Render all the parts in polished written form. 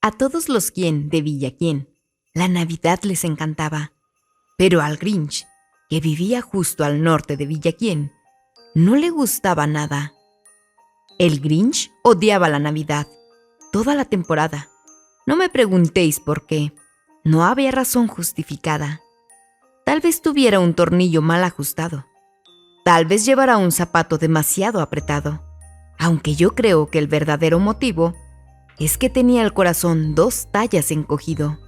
A todos los quien de Villaquién, la Navidad les encantaba, pero al Grinch, que vivía justo al norte de Villaquién, no le gustaba nada. El Grinch odiaba la Navidad, toda la temporada. No me preguntéis por qué, no había razón justificada. Tal vez tuviera un tornillo mal ajustado, tal vez llevara un zapato demasiado apretado, aunque yo creo que el verdadero motivo es que tenía el corazón 2 tallas encogido.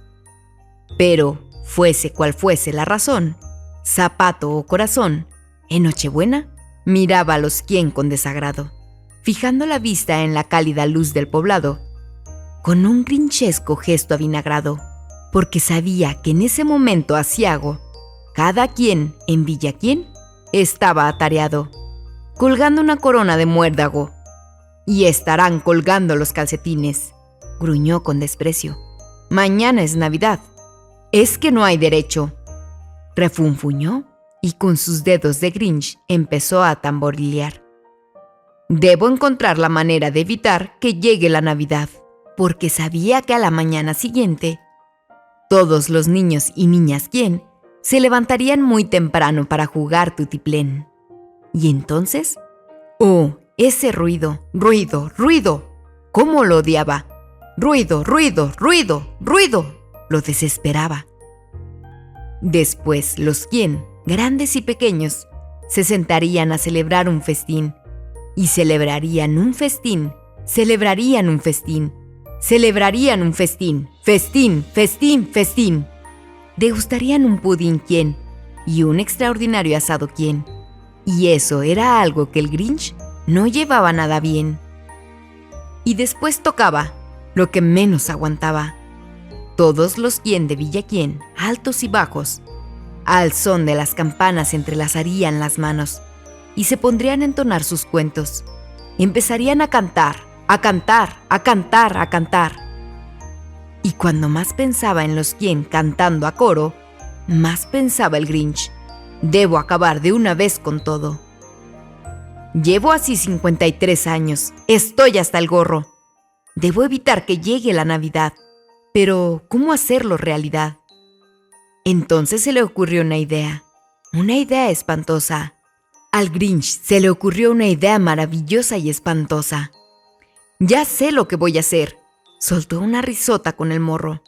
Pero, fuese cual fuese la razón, zapato o corazón, en Nochebuena miraba a los quien con desagrado, fijando la vista en la cálida luz del poblado, con un grinchesco gesto avinagrado, porque sabía que en ese momento aciago, cada quien en Villaquién estaba atareado, colgando una corona de muérdago. Y estarán colgando los calcetines, gruñó con desprecio. Mañana es Navidad. Es que no hay derecho. Refunfuñó y con sus dedos de Grinch empezó a tamborilear. Debo encontrar la manera de evitar que llegue la Navidad, porque sabía que a la mañana siguiente, todos los niños y niñas quien se levantarían muy temprano para jugar tutiplén. Y entonces, ¡oh! Ese ruido, ruido, ruido. ¿Cómo lo odiaba? Ruido, ruido, ruido, ruido. Lo desesperaba. Después, los quien, grandes y pequeños, se sentarían a celebrar un festín. Y celebrarían un festín, celebrarían un festín, celebrarían un festín, festín, festín, festín. Degustarían un pudín quien y un extraordinario asado quien. Y eso era algo que el Grinch no llevaba nada bien. Y después tocaba lo que menos aguantaba. Todos los quien de Villaquién, altos y bajos, al son de las campanas entrelazarían las manos y se pondrían a entonar sus cuentos. Empezarían a cantar, a cantar, a cantar, a cantar. Y cuando más pensaba en los quien cantando a coro, más pensaba el Grinch: debo acabar de una vez con todo. Llevo así 53 años, estoy hasta el gorro. Debo evitar que llegue la Navidad, pero ¿cómo hacerlo realidad? Entonces se le ocurrió una idea espantosa. Al Grinch se le ocurrió una idea maravillosa y espantosa. Ya sé lo que voy a hacer, soltó una risota con el morro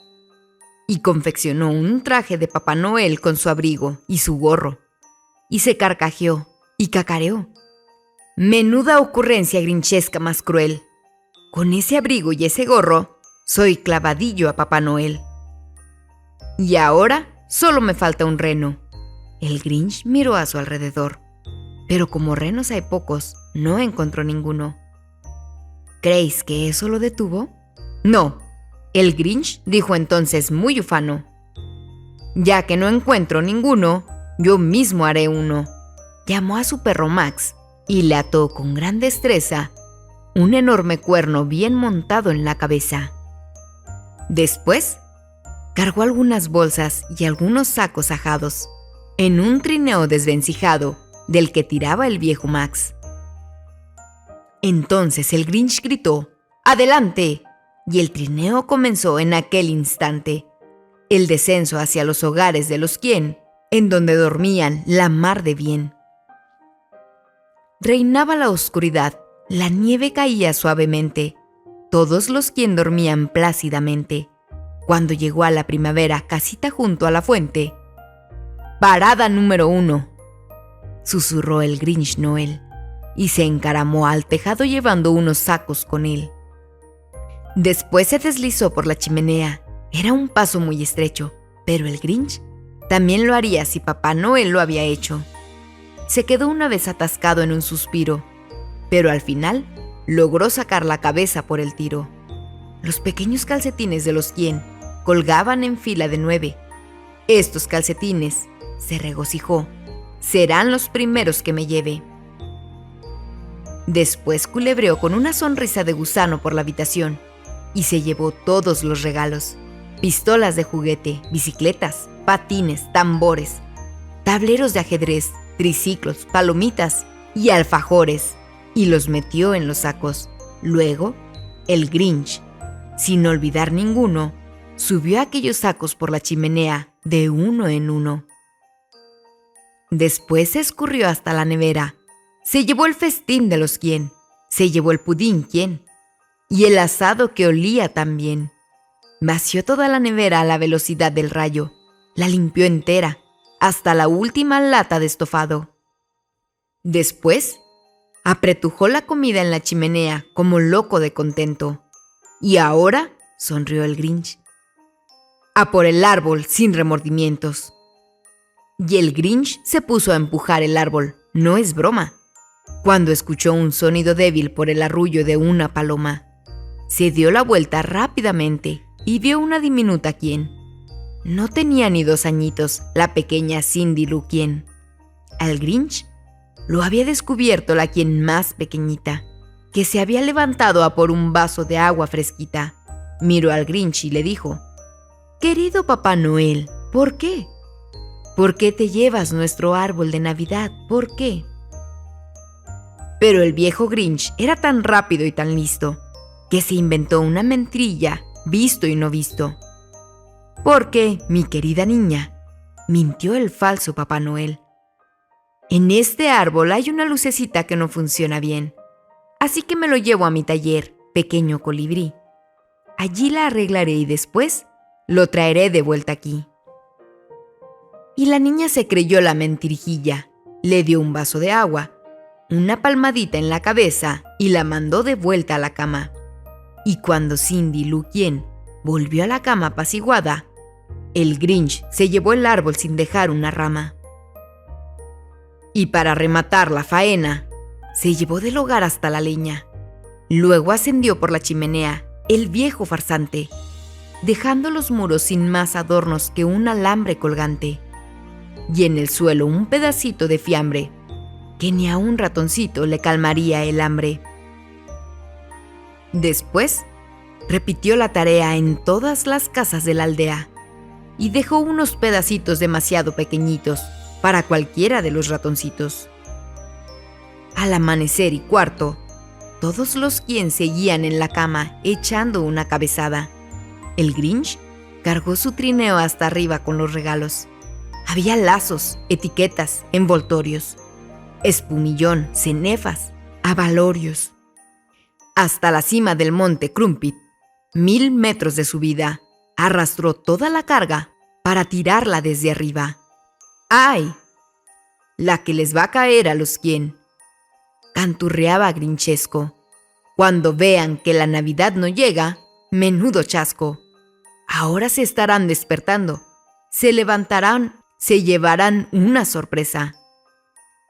y confeccionó un traje de Papá Noel con su abrigo y su gorro, y se carcajeó y cacareó. Menuda ocurrencia grinchesca más cruel. Con ese abrigo y ese gorro, soy clavadillo a Papá Noel. Y ahora solo me falta un reno. El Grinch miró a su alrededor, pero como renos hay pocos, no encontró ninguno. ¿Creéis que eso lo detuvo? No. El Grinch dijo entonces muy ufano: ya que no encuentro ninguno, yo mismo haré uno. Llamó a su perro Max y le ató con gran destreza un enorme cuerno bien montado en la cabeza. Después, cargó algunas bolsas y algunos sacos ajados en un trineo desvencijado del que tiraba el viejo Max. Entonces el Grinch gritó: ¡adelante! Y el trineo comenzó en aquel instante el descenso hacia los hogares de los quien, en donde dormían la mar de bien. Reinaba la oscuridad, la nieve caía suavemente, todos los quien dormían plácidamente. Cuando llegó a la primavera casita junto a la fuente, «Parada número 1», susurró el Grinch Noel, y se encaramó al tejado llevando unos sacos con él. Después se deslizó por la chimenea. Era un paso muy estrecho, pero el Grinch también lo haría si Papá Noel lo había hecho. Se quedó una vez atascado en un suspiro, pero al final logró sacar la cabeza por el tiro. Los pequeños calcetines de los quien colgaban en fila de 9. Estos calcetines, se regocijó, serán los primeros que me lleve. Después culebreó con una sonrisa de gusano por la habitación y se llevó todos los regalos: pistolas de juguete, bicicletas, patines, tambores, tableros de ajedrez, triciclos, palomitas y alfajores, y los metió en los sacos. Luego, el Grinch sin olvidar ninguno, subió aquellos sacos por la chimenea de uno en uno. Después se escurrió hasta la nevera. Se llevó el festín de los quién, se llevó el pudín quién, y el asado que olía tan bien. Vació toda la nevera a la velocidad del rayo, la limpió entera, hasta la última lata de estofado. Después, apretujó la comida en la chimenea como loco de contento. Y ahora, sonrió el Grinch, a por el árbol sin remordimientos. Y el Grinch se puso a empujar el árbol, no es broma, cuando escuchó un sonido débil por el arrullo de una paloma. Se dio la vuelta rápidamente y vio una diminuta quién. No tenía ni 2 añitos, la pequeña Cindy Lou Quien. Al Grinch lo había descubierto la quien más pequeñita, que se había levantado a por un vaso de agua fresquita. Miró al Grinch y le dijo: «Querido Papá Noel, ¿por qué? ¿Por qué te llevas nuestro árbol de Navidad? ¿Por qué?». Pero el viejo Grinch era tan rápido y tan listo que se inventó una mentirilla, visto y no visto. Porque, mi querida niña, mintió el falso Papá Noel. En este árbol hay una lucecita que no funciona bien, así que me lo llevo a mi taller, pequeño colibrí. Allí la arreglaré y después lo traeré de vuelta aquí. Y la niña se creyó la mentirijilla, le dio un vaso de agua, una palmadita en la cabeza y la mandó de vuelta a la cama. Y cuando Cindy Lou Quien volvió a la cama apaciguada, el Grinch se llevó el árbol sin dejar una rama. Y para rematar la faena, se llevó del hogar hasta la leña. Luego ascendió por la chimenea el viejo farsante, dejando los muros sin más adornos que un alambre colgante, y en el suelo un pedacito de fiambre, que ni a un ratoncito le calmaría el hambre. Después, repitió la tarea en todas las casas de la aldea, y dejó unos pedacitos demasiado pequeñitos para cualquiera de los ratoncitos. Al amanecer y cuarto, todos los quien seguían en la cama echando una cabezada. El Grinch cargó su trineo hasta arriba con los regalos. Había lazos, etiquetas, envoltorios, espumillón, cenefas, abalorios. Hasta la cima del monte Crumpit, 1000 metros de subida, arrastró toda la carga para tirarla desde arriba. ¡Ay! La que les va a caer a los quien, canturreaba grinchesco. Cuando vean que la Navidad no llega, menudo chasco. Ahora se estarán despertando, se levantarán, se llevarán una sorpresa.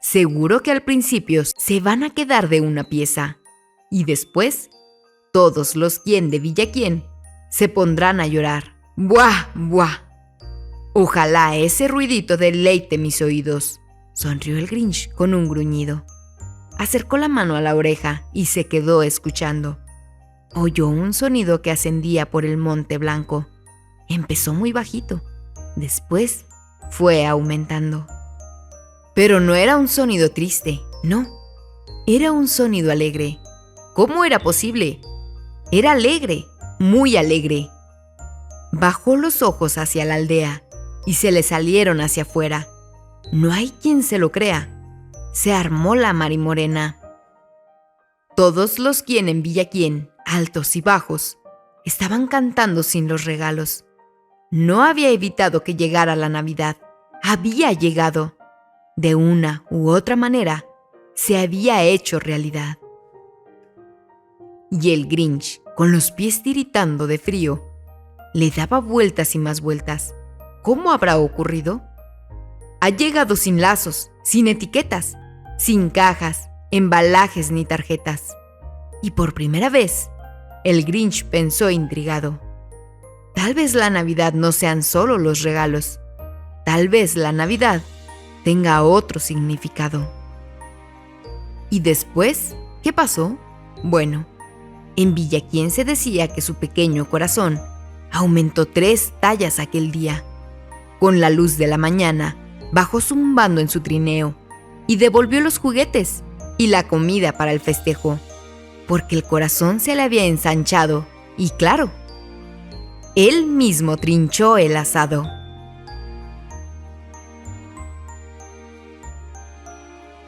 Seguro que al principio se van a quedar de una pieza, y después todos los quien de Villa Quien se pondrán a llorar. ¡Buah, buah! Ojalá ese ruidito deleite mis oídos, sonrió el Grinch con un gruñido. Acercó la mano a la oreja y se quedó escuchando. Oyó un sonido que ascendía por el monte blanco. Empezó muy bajito, después fue aumentando. Pero no era un sonido triste, no. Era un sonido alegre. ¿Cómo era posible? Era alegre, muy alegre. Bajó los ojos hacia la aldea y se le salieron hacia afuera. No hay quien se lo crea. Se armó la marimorena. Todos los quien en Villa Quien, altos y bajos, estaban cantando sin los regalos. No había evitado que llegara la Navidad. Había llegado. De una u otra manera, se había hecho realidad. Y el Grinch, con los pies tiritando de frío, le daba vueltas y más vueltas. ¿Cómo habrá ocurrido? Ha llegado sin lazos, sin etiquetas, sin cajas, embalajes ni tarjetas. Y por primera vez, el Grinch pensó intrigado. Tal vez la Navidad no sean solo los regalos. Tal vez la Navidad tenga otro significado. ¿Y después qué pasó? Bueno, en Villa Quien se decía que su pequeño corazón aumentó 3 tallas aquel día. Con la luz de la mañana, bajó zumbando en su trineo y devolvió los juguetes y la comida para el festejo, porque el corazón se le había ensanchado y, claro, Él mismo trinchó el asado.